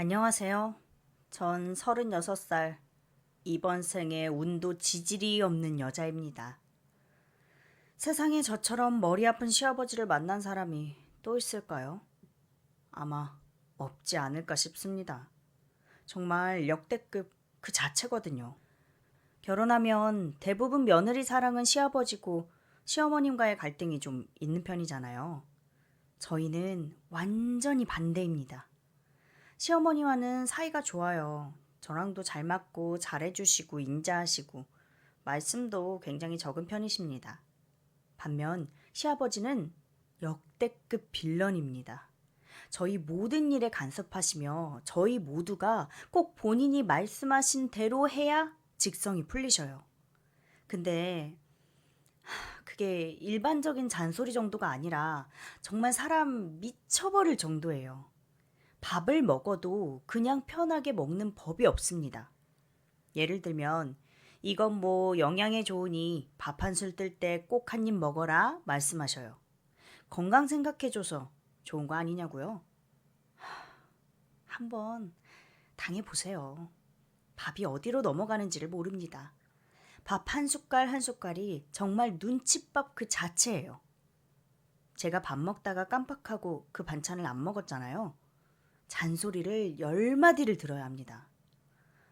안녕하세요. 전 36살, 이번 생에 운도 지질이 없는 여자입니다. 세상에 저처럼 머리 아픈 시아버지를 만난 사람이 또 있을까요? 아마 없지 않을까 싶습니다. 정말 역대급 그 자체거든요. 결혼하면 대부분 며느리 사랑은 시아버지고 시어머님과의 갈등이 좀 있는 편이잖아요. 저희는 완전히 반대입니다. 시어머니와는 사이가 좋아요. 저랑도 잘 맞고 잘해주시고 인자하시고 말씀도 굉장히 적은 편이십니다. 반면 시아버지는 역대급 빌런입니다. 저희 모든 일에 간섭하시며 저희 모두가 꼭 본인이 말씀하신 대로 해야 직성이 풀리셔요. 근데 그게 일반적인 잔소리 정도가 아니라 정말 사람 미쳐버릴 정도예요. 밥을 먹어도 그냥 편하게 먹는 법이 없습니다. 예를 들면 이건 뭐 영양에 좋으니 밥 한 술 뜰 때 꼭 한 입 먹어라 말씀하셔요. 건강 생각해줘서 좋은 거 아니냐고요? 한번 당해보세요. 밥이 어디로 넘어가는지를 모릅니다. 밥 한 숟갈 한 숟갈이 정말 눈칫밥 그 자체예요. 제가 밥 먹다가 깜빡하고 그 반찬을 안 먹었잖아요. 잔소리를 10마디를 들어야 합니다.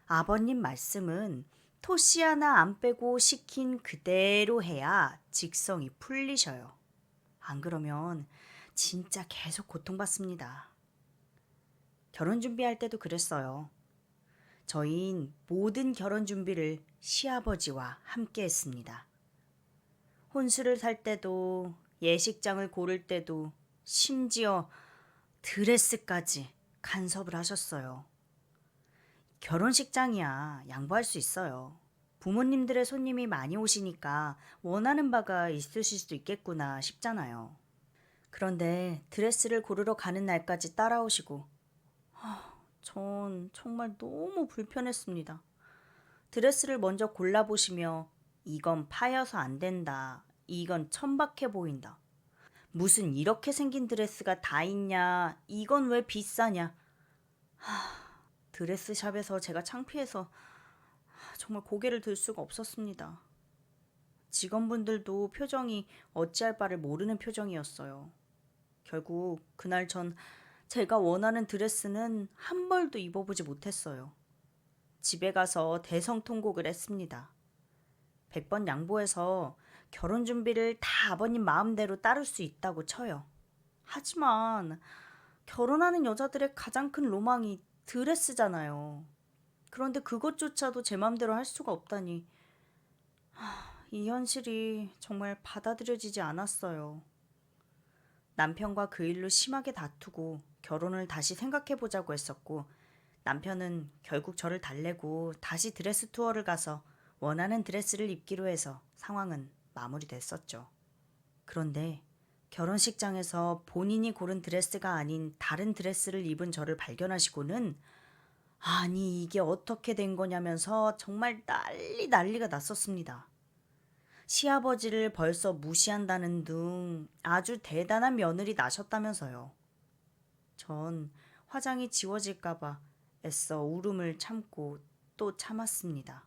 아버님 말씀은 토씨 하나 안 빼고 시킨 그대로 해야 직성이 풀리셔요. 안 그러면 진짜 계속 고통받습니다. 결혼 준비할 때도 그랬어요. 저희는 모든 결혼 준비를 시아버지와 함께 했습니다. 혼수를 살 때도 예식장을 고를 때도 심지어 드레스까지 간섭을 하셨어요. 결혼식장이야 양보할 수 있어요. 부모님들의 손님이 많이 오시니까 원하는 바가 있으실 수도 있겠구나 싶잖아요. 그런데 드레스를 고르러 가는 날까지 따라오시고 전 정말 너무 불편했습니다. 드레스를 먼저 골라보시며 이건 파여서 안 된다. 이건 천박해 보인다. 무슨 이렇게 생긴 드레스가 다 있냐. 이건 왜 비싸냐. 드레스샵에서 제가 창피해서 정말 고개를 들 수가 없었습니다. 직원분들도 표정이 어찌할 바를 모르는 표정이었어요. 결국 그날 전 제가 원하는 드레스는 한 벌도 입어보지 못했어요. 집에 가서 대성통곡을 했습니다. 100번 양보해서 결혼 준비를 다 아버님 마음대로 따를 수 있다고 쳐요. 하지만 결혼하는 여자들의 가장 큰 로망이 드레스잖아요. 그런데 그것조차도 제 맘대로 할 수가 없다니 이 현실이 정말 받아들여지지 않았어요. 남편과 그 일로 심하게 다투고 결혼을 다시 생각해보자고 했었고 남편은 결국 저를 달래고 다시 드레스 투어를 가서 원하는 드레스를 입기로 해서 상황은 마무리됐었죠. 그런데 결혼식장에서 본인이 고른 드레스가 아닌 다른 드레스를 입은 저를 발견하시고는 아니 이게 어떻게 된 거냐면서 정말 난리가 났었습니다. 시아버지를 벌써 무시한다는 둥 아주 대단한 며느리 나셨다면서요. 전 화장이 지워질까봐 애써 울음을 참고 또 참았습니다.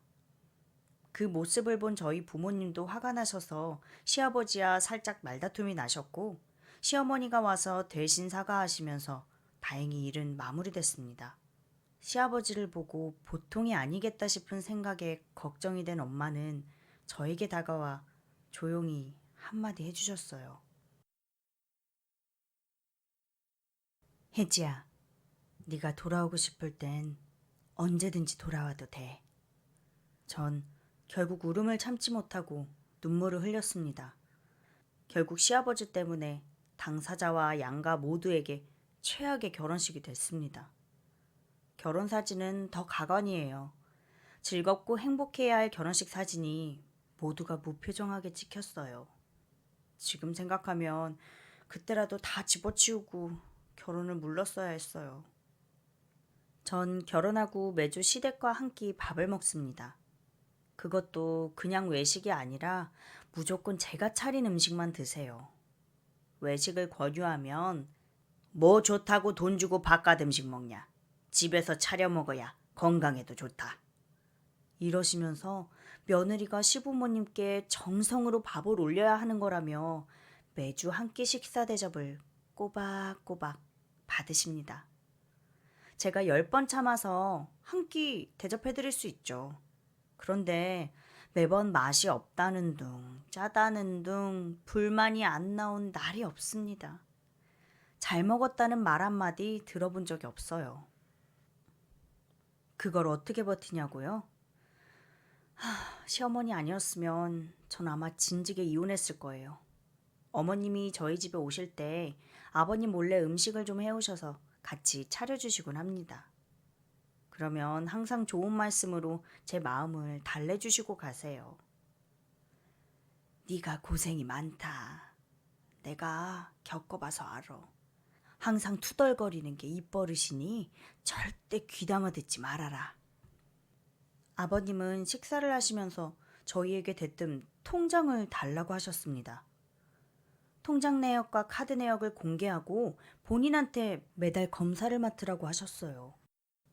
그 모습을 본 저희 부모님도 화가 나셔서 시아버지와 살짝 말다툼이 나셨고 시어머니가 와서 대신 사과하시면서 다행히 일은 마무리됐습니다. 시아버지를 보고 보통이 아니겠다 싶은 생각에 걱정이 된 엄마는 저에게 다가와 조용히 한마디 해주셨어요. 혜지야, 네가 돌아오고 싶을 땐 언제든지 돌아와도 돼. 전 결국 울음을 참지 못하고 눈물을 흘렸습니다. 결국 시아버지 때문에 당사자와 양가 모두에게 최악의 결혼식이 됐습니다. 결혼 사진은 더 가관이에요. 즐겁고 행복해야 할 결혼식 사진이 모두가 무표정하게 찍혔어요. 지금 생각하면 그때라도 다 집어치우고 결혼을 물렀어야 했어요. 전 결혼하고 매주 시댁과 한 끼 밥을 먹습니다. 그것도 그냥 외식이 아니라 무조건 제가 차린 음식만 드세요. 외식을 권유하면 뭐 좋다고 돈 주고 바깥 음식 먹냐. 집에서 차려 먹어야 건강에도 좋다. 이러시면서 며느리가 시부모님께 정성으로 밥을 올려야 하는 거라며 매주 한 끼 식사 대접을 꼬박꼬박 받으십니다. 제가 10번 참아서 한 끼 대접해드릴 수 있죠. 그런데 매번 맛이 없다는 둥, 짜다는 둥, 불만이 안 나온 날이 없습니다. 잘 먹었다는 말 한마디 들어본 적이 없어요. 그걸 어떻게 버티냐고요? 시어머니 아니었으면 전 아마 진즉에 이혼했을 거예요. 어머님이 저희 집에 오실 때 아버님 몰래 음식을 좀 해오셔서 같이 차려주시곤 합니다. 그러면 항상 좋은 말씀으로 제 마음을 달래주시고 가세요. 네가 고생이 많다. 내가 겪어봐서 알아. 항상 투덜거리는 게 입버릇이니 절대 귀담아 듣지 말아라. 아버님은 식사를 하시면서 저희에게 대뜸 통장을 달라고 하셨습니다. 통장 내역과 카드 내역을 공개하고 본인한테 매달 검사를 맡으라고 하셨어요.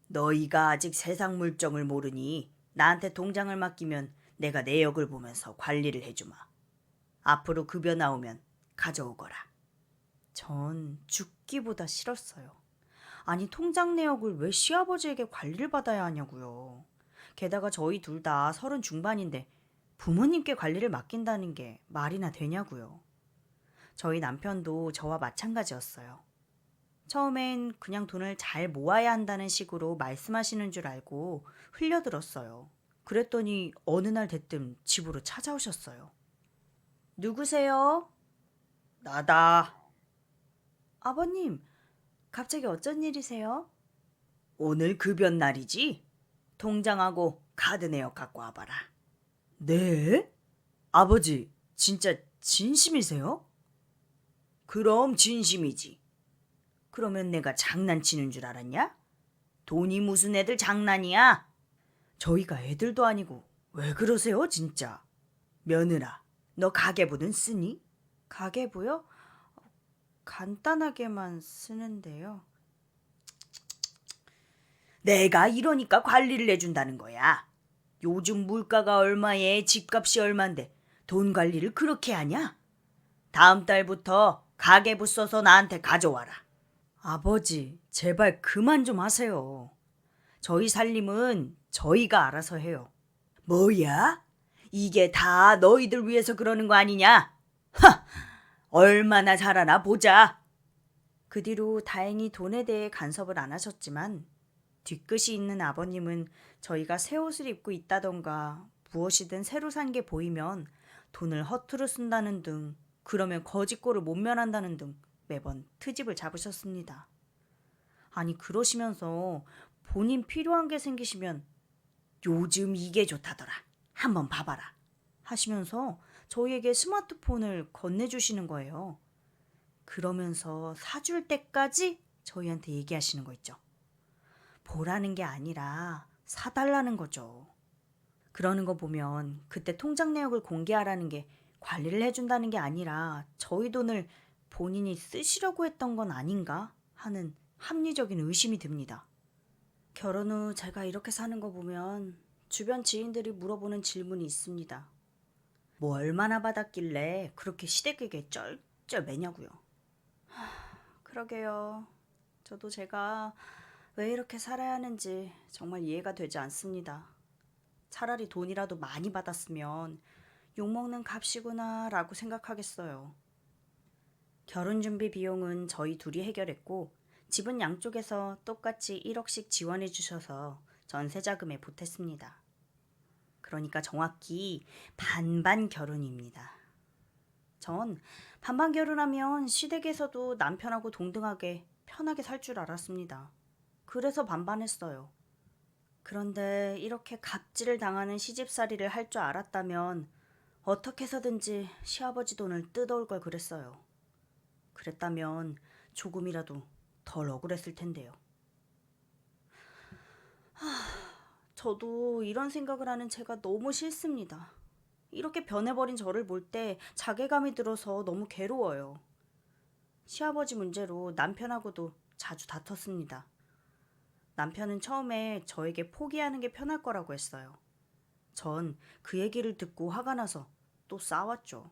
너희가 아직 세상 물정을 모르니 나한테 통장을 맡기면 내가 내역을 보면서 관리를 해주마. 앞으로 급여 나오면 가져오거라. 전 죽기보다 싫었어요. 아니 통장 내역을 왜 시아버지에게 관리를 받아야 하냐고요. 게다가 저희 둘 다 30 중반인데 부모님께 관리를 맡긴다는 게 말이나 되냐고요. 저희 남편도 저와 마찬가지였어요. 처음엔 그냥 돈을 잘 모아야 한다는 식으로 말씀하시는 줄 알고 흘려들었어요. 그랬더니 어느 날 대뜸 집으로 찾아오셨어요. 누구세요? 나다. 아버님, 갑자기 어쩐 일이세요? 오늘 급여 날이지? 통장하고 카드 내역 갖고 와봐라. 네? 아버지, 진짜 진심이세요? 그럼 진심이지. 그러면 내가 장난치는 줄 알았냐? 돈이 무슨 애들 장난이야? 저희가 애들도 아니고 왜 그러세요 진짜? 며느라, 너 가계부는 쓰니? 가계부요? 간단하게만 쓰는데요. 내가 이러니까 관리를 해준다는 거야. 요즘 물가가 얼마에 집값이 얼만데 돈 관리를 그렇게 하냐? 다음 달부터 가계부 써서 나한테 가져와라. 아버지, 제발 그만 좀 하세요. 저희 살림은 저희가 알아서 해요. 뭐야? 이게 다 너희들 위해서 그러는 거 아니냐? 하! 얼마나 잘하나 보자. 그 뒤로 다행히 돈에 대해 간섭을 안 하셨지만 뒤끝이 있는 아버님은 저희가 새 옷을 입고 있다던가 무엇이든 새로 산 게 보이면 돈을 허투루 쓴다는 등 그러면 거짓골을 못 면한다는 등 매번 트집을 잡으셨습니다. 아니 그러시면서 본인 필요한 게 생기시면 요즘 이게 좋다더라. 한번 봐봐라. 하시면서 저희에게 스마트폰을 건네주시는 거예요. 그러면서 사줄 때까지 저희한테 얘기하시는 거 있죠. 보라는 게 아니라 사달라는 거죠. 그러는 거 보면 그때 통장 내역을 공개하라는 게 관리를 해준다는 게 아니라 저희 돈을 본인이 쓰시려고 했던 건 아닌가 하는 합리적인 의심이 듭니다. 결혼 후 제가 이렇게 사는 거 보면 주변 지인들이 물어보는 질문이 있습니다. 뭐 얼마나 받았길래 그렇게 시댁에게 쩔쩔매냐고요. 그러게요. 저도 제가 왜 이렇게 살아야 하는지 정말 이해가 되지 않습니다. 차라리 돈이라도 많이 받았으면 욕먹는 값이구나 라고 생각하겠어요. 결혼 준비 비용은 저희 둘이 해결했고 집은 양쪽에서 똑같이 1억씩 지원해 주셔서 전세 자금에 보탰습니다. 그러니까 정확히 반반 결혼입니다. 전 반반 결혼하면 시댁에서도 남편하고 동등하게 편하게 살 줄 알았습니다. 그래서 반반했어요. 그런데 이렇게 갑질을 당하는 시집살이를 할 줄 알았다면 어떻게 해서든지 시아버지 돈을 뜯어올 걸 그랬어요. 그랬다면 조금이라도 덜 억울했을 텐데요. 저도 이런 생각을 하는 제가 너무 싫습니다. 이렇게 변해버린 저를 볼 때 자괴감이 들어서 너무 괴로워요. 시아버지 문제로 남편하고도 자주 다퉜습니다. 남편은 처음에 저에게 포기하는 게 편할 거라고 했어요. 전 그 얘기를 듣고 화가 나서 또 싸웠죠.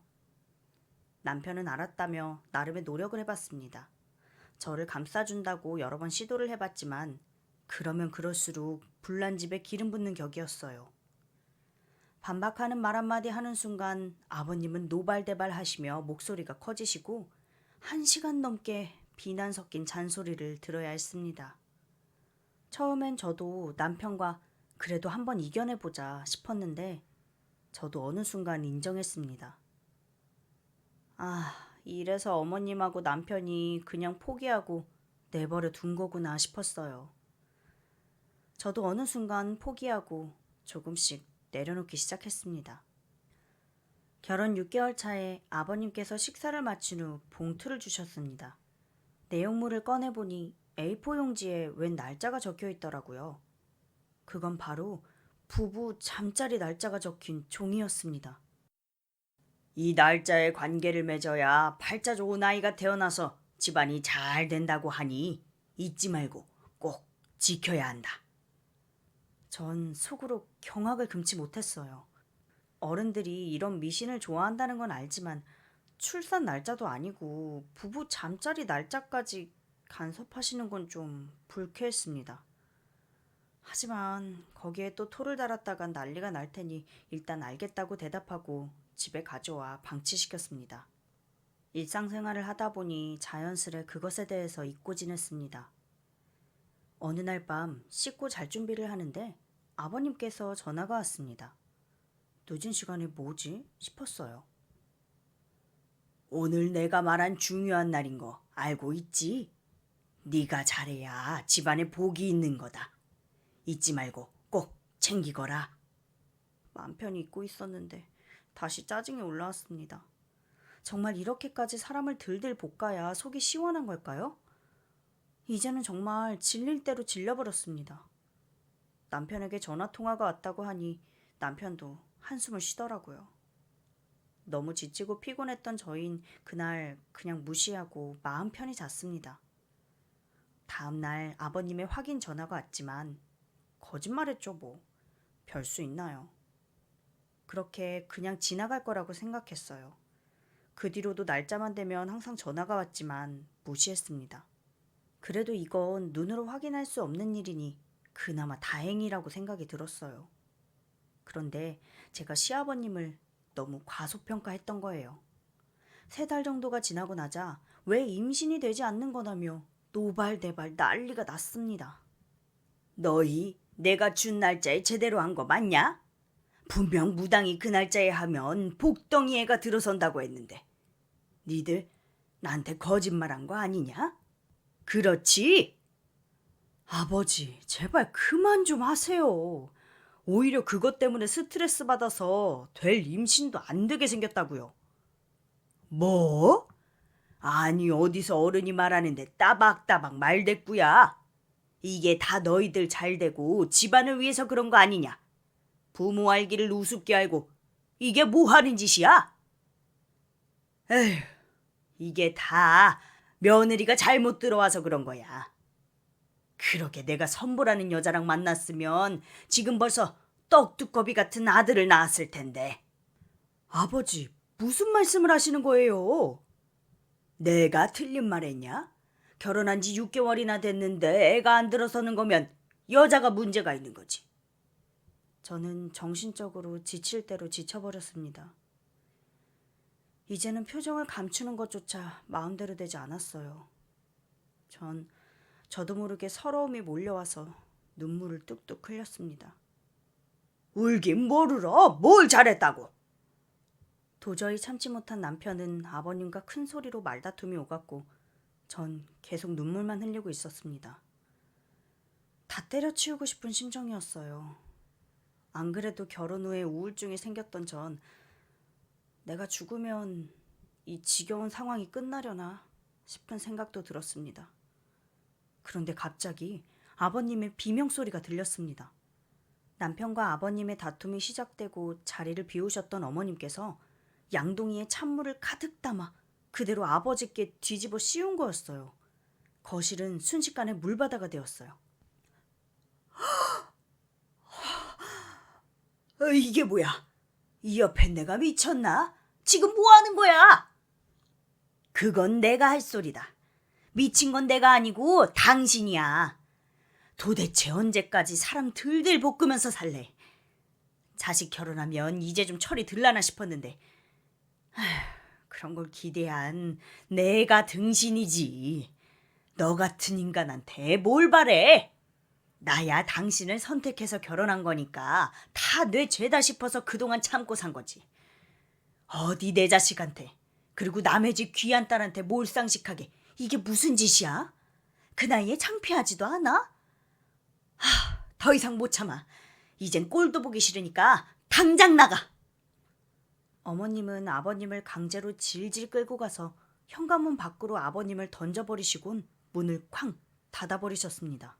남편은 알았다며 나름의 노력을 해봤습니다. 저를 감싸준다고 여러 번 시도를 해봤지만 그러면 그럴수록 불난 집에 기름 붓는 격이었어요. 반박하는 말 한마디 하는 순간 아버님은 노발대발 하시며 목소리가 커지시고 1시간 넘게 비난 섞인 잔소리를 들어야 했습니다. 처음엔 저도 남편과 그래도 한번 이겨내보자 싶었는데 저도 어느 순간 인정했습니다. 이래서 어머님하고 남편이 그냥 포기하고 내버려 둔 거구나 싶었어요. 저도 어느 순간 포기하고 조금씩 내려놓기 시작했습니다. 결혼 6개월 차에 아버님께서 식사를 마친 후 봉투를 주셨습니다. 내용물을 꺼내보니 A4 용지에 웬 날짜가 적혀 있더라고요. 그건 바로 부부 잠자리 날짜가 적힌 종이였습니다. 이 날짜에 관계를 맺어야 팔자 좋은 아이가 태어나서 집안이 잘 된다고 하니 잊지 말고 꼭 지켜야 한다. 전 속으로 경악을 금치 못했어요. 어른들이 이런 미신을 좋아한다는 건 알지만 출산 날짜도 아니고 부부 잠자리 날짜까지 간섭하시는 건 좀 불쾌했습니다. 하지만 거기에 또 토를 달았다간 난리가 날 테니 일단 알겠다고 대답하고 집에 가져와 방치시켰습니다. 일상생활을 하다 보니 자연스레 그것에 대해서 잊고 지냈습니다. 어느 날 밤 씻고 잘 준비를 하는데 아버님께서 전화가 왔습니다. 늦은 시간에 뭐지? 싶었어요. 오늘 내가 말한 중요한 날인 거 알고 있지? 네가 잘해야 집안에 복이 있는 거다. 잊지 말고 꼭 챙기거라. 맘 편히 잊고 있었는데 다시 짜증이 올라왔습니다. 정말 이렇게까지 사람을 들들 볶아야 속이 시원한 걸까요? 이제는 정말 질릴 대로 질려버렸습니다. 남편에게 전화통화가 왔다고 하니 남편도 한숨을 쉬더라고요. 너무 지치고 피곤했던 저흰 그날 그냥 무시하고 마음 편히 잤습니다. 다음 날 아버님의 확인 전화가 왔지만 거짓말했죠 뭐. 별 수 있나요? 그렇게 그냥 지나갈 거라고 생각했어요. 그 뒤로도 날짜만 되면 항상 전화가 왔지만 무시했습니다. 그래도 이건 눈으로 확인할 수 없는 일이니 그나마 다행이라고 생각이 들었어요. 그런데 제가 시아버님을 너무 과소평가했던 거예요. 3달 정도가 지나고 나자 왜 임신이 되지 않는 거냐며 노발대발 난리가 났습니다. 너희 내가 준 날짜에 제대로 한 거 맞냐? 분명 무당이 그 날짜에 하면 복덩이 애가 들어선다고 했는데 니들 나한테 거짓말한 거 아니냐? 그렇지? 아버지 제발 그만 좀 하세요. 오히려 그것 때문에 스트레스 받아서 될 임신도 안 되게 생겼다고요. 뭐? 아니 어디서 어른이 말하는데 따박따박 말대꾸야. 이게 다 너희들 잘되고 집안을 위해서 그런 거 아니냐. 부모 알기를 우습게 알고 이게 뭐 하는 짓이야? 에휴, 이게 다 며느리가 잘못 들어와서 그런 거야. 그러게 내가 선보라는 여자랑 만났으면 지금 벌써 떡두꺼비 같은 아들을 낳았을 텐데. 아버지, 무슨 말씀을 하시는 거예요? 내가 틀린 말 했냐? 결혼한 지 6개월이나 됐는데 애가 안 들어서는 거면 여자가 문제가 있는 거지. 저는 정신적으로 지칠 대로 지쳐버렸습니다. 이제는 표정을 감추는 것조차 마음대로 되지 않았어요. 저도 모르게 서러움이 몰려와서 눈물을 뚝뚝 흘렸습니다. 울긴 뭘 울어? 뭘 잘했다고? 도저히 참지 못한 남편은 아버님과 큰 소리로 말다툼이 오갔고 전 계속 눈물만 흘리고 있었습니다. 다 때려치우고 싶은 심정이었어요. 안 그래도 결혼 후에 우울증이 생겼던 전 내가 죽으면 이 지겨운 상황이 끝나려나 싶은 생각도 들었습니다. 그런데 갑자기 아버님의 비명소리가 들렸습니다. 남편과 아버님의 다툼이 시작되고 자리를 비우셨던 어머님께서 양동이에 찬물을 가득 담아 그대로 아버지께 뒤집어 씌운 거였어요. 거실은 순식간에 물바다가 되었어요. 이게 뭐야? 이 옆에 내가 미쳤나? 지금 뭐 하는 거야? 그건 내가 할 소리다. 미친 건 내가 아니고 당신이야. 도대체 언제까지 사람 들들 볶으면서 살래? 자식 결혼하면 이제 좀 철이 들라나 싶었는데 그런 걸 기대한 내가 등신이지. 너 같은 인간한테 뭘 바래? 나야 당신을 선택해서 결혼한 거니까 다 내 죄다 싶어서 그동안 참고 산 거지. 어디 내 자식한테, 그리고 남의 집 귀한 딸한테 몰상식하게, 이게 무슨 짓이야? 그 나이에 창피하지도 않아? 더 이상 못 참아. 이젠 꼴도 보기 싫으니까 당장 나가. 어머님은 아버님을 강제로 질질 끌고 가서 현관문 밖으로 아버님을 던져버리시곤 문을 쾅 닫아버리셨습니다.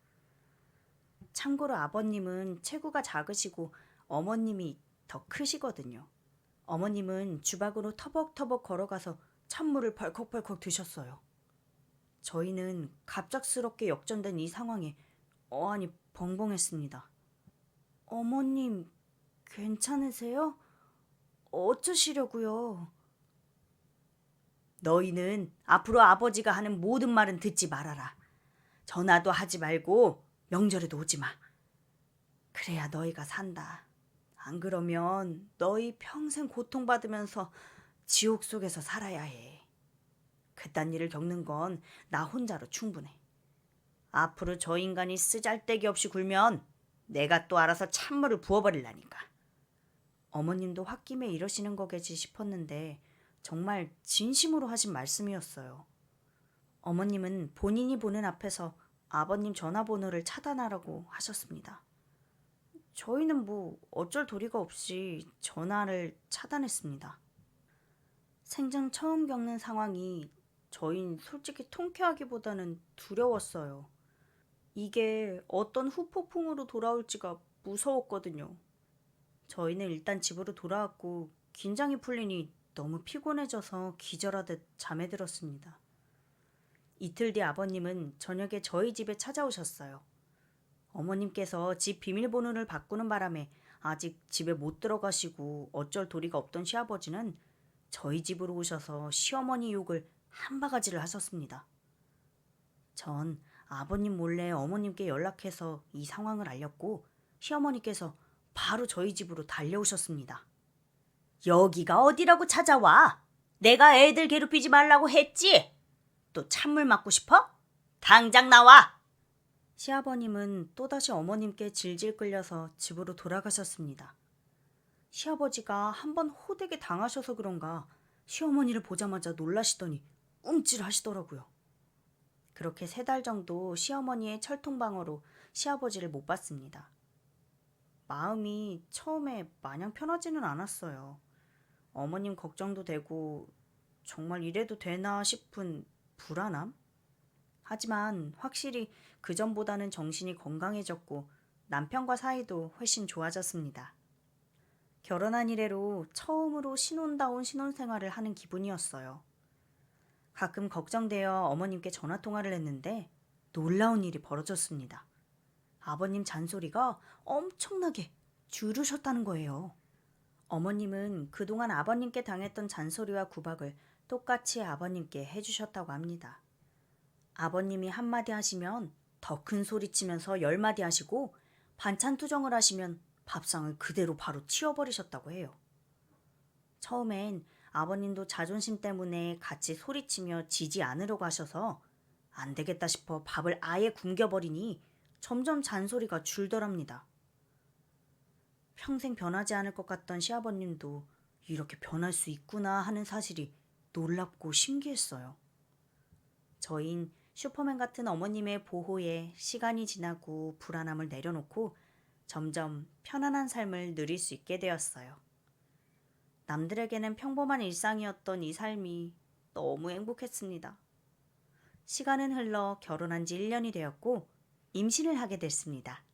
참고로 아버님은 체구가 작으시고 어머님이 더 크시거든요. 어머님은 주방으로 터벅터벅 걸어가서 찬물을 벌컥벌컥 드셨어요. 저희는 갑작스럽게 역전된 이 상황에 어안이 벙벙했습니다. 어머님, 괜찮으세요? 어쩌시려고요? 너희는 앞으로 아버지가 하는 모든 말은 듣지 말아라. 전화도 하지 말고 명절에도 오지 마. 그래야 너희가 산다. 안 그러면 너희 평생 고통받으면서 지옥 속에서 살아야 해. 그딴 일을 겪는 건 나 혼자로 충분해. 앞으로 저 인간이 쓰잘데기 없이 굴면 내가 또 알아서 찬물을 부어버리려니까. 어머님도 홧김에 이러시는 거겠지 싶었는데 정말 진심으로 하신 말씀이었어요. 어머님은 본인이 보는 앞에서 아버님 전화번호를 차단하라고 하셨습니다. 저희는 뭐 어쩔 도리가 없이 전화를 차단했습니다. 생전 처음 겪는 상황이 저희는 솔직히 통쾌하기보다는 두려웠어요. 이게 어떤 후폭풍으로 돌아올지가 무서웠거든요. 저희는 일단 집으로 돌아왔고 긴장이 풀리니 너무 피곤해져서 기절하듯 잠에 들었습니다. 이틀 뒤 아버님은 저녁에 저희 집에 찾아오셨어요. 어머님께서 집 비밀번호를 바꾸는 바람에 아직 집에 못 들어가시고 어쩔 도리가 없던 시아버지는 저희 집으로 오셔서 시어머니 욕을 한 바가지를 하셨습니다. 전 아버님 몰래 어머님께 연락해서 이 상황을 알렸고 시어머니께서 바로 저희 집으로 달려오셨습니다. 여기가 어디라고 찾아와? 내가 애들 괴롭히지 말라고 했지? 또 찬물 맞고 싶어? 당장 나와! 시아버님은 또다시 어머님께 질질 끌려서 집으로 돌아가셨습니다. 시아버지가 한번 호되게 당하셔서 그런가 시어머니를 보자마자 놀라시더니 움찔하시더라고요. 그렇게 3달 정도 시어머니의 철통방어로 시아버지를 못 봤습니다. 마음이 처음에 마냥 편하지는 않았어요. 어머님 걱정도 되고 정말 이래도 되나 싶은 불안함? 하지만 확실히 그전보다는 정신이 건강해졌고 남편과 사이도 훨씬 좋아졌습니다. 결혼한 이래로 처음으로 신혼다운 신혼생활을 하는 기분이었어요. 가끔 걱정되어 어머님께 전화통화를 했는데 놀라운 일이 벌어졌습니다. 아버님 잔소리가 엄청나게 줄으셨다는 거예요. 어머님은 그동안 아버님께 당했던 잔소리와 구박을 똑같이 아버님께 해주셨다고 합니다. 아버님이 한마디 하시면 더 큰 소리 치면서 10마디 하시고 반찬 투정을 하시면 밥상을 그대로 바로 치워버리셨다고 해요. 처음엔 아버님도 자존심 때문에 같이 소리치며 지지 않으려고 하셔서 안 되겠다 싶어 밥을 아예 굶겨버리니 점점 잔소리가 줄더랍니다. 평생 변하지 않을 것 같던 시아버님도 이렇게 변할 수 있구나 하는 사실이 놀랍고 신기했어요. 저흰 슈퍼맨 같은 어머님의 보호에 시간이 지나고 불안함을 내려놓고 점점 편안한 삶을 누릴 수 있게 되었어요. 남들에게는 평범한 일상이었던 이 삶이 너무 행복했습니다. 시간은 흘러 결혼한 지 1년이 되었고 임신을 하게 됐습니다.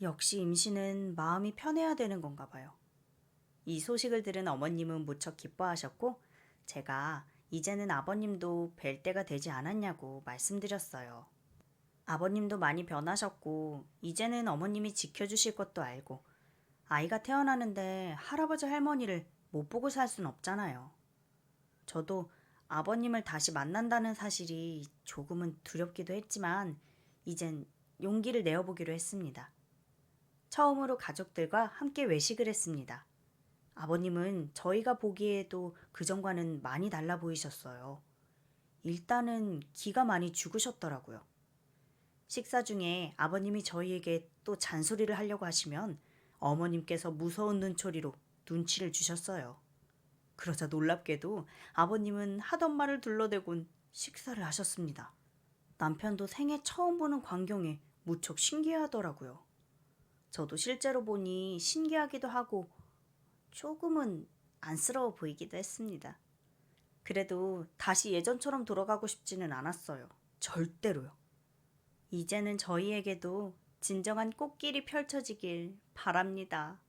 역시 임신은 마음이 편해야 되는 건가 봐요. 이 소식을 들은 어머님은 무척 기뻐하셨고 제가 이제는 아버님도 뵐 때가 되지 않았냐고 말씀드렸어요. 아버님도 많이 변하셨고 이제는 어머님이 지켜주실 것도 알고 아이가 태어나는데 할아버지 할머니를 못 보고 살 순 없잖아요. 저도 아버님을 다시 만난다는 사실이 조금은 두렵기도 했지만 이젠 용기를 내어보기로 했습니다. 처음으로 가족들과 함께 외식을 했습니다. 아버님은 저희가 보기에도 그전과는 많이 달라 보이셨어요. 일단은 기가 많이 죽으셨더라고요. 식사 중에 아버님이 저희에게 또 잔소리를 하려고 하시면 어머님께서 무서운 눈초리로 눈치를 주셨어요. 그러자 놀랍게도 아버님은 하던 말을 둘러대곤 식사를 하셨습니다. 남편도 생애 처음 보는 광경에 무척 신기해하더라고요. 저도 실제로 보니 신기하기도 하고 조금은 안쓰러워 보이기도 했습니다. 그래도 다시 예전처럼 돌아가고 싶지는 않았어요. 절대로요. 이제는 저희에게도 진정한 꽃길이 펼쳐지길 바랍니다.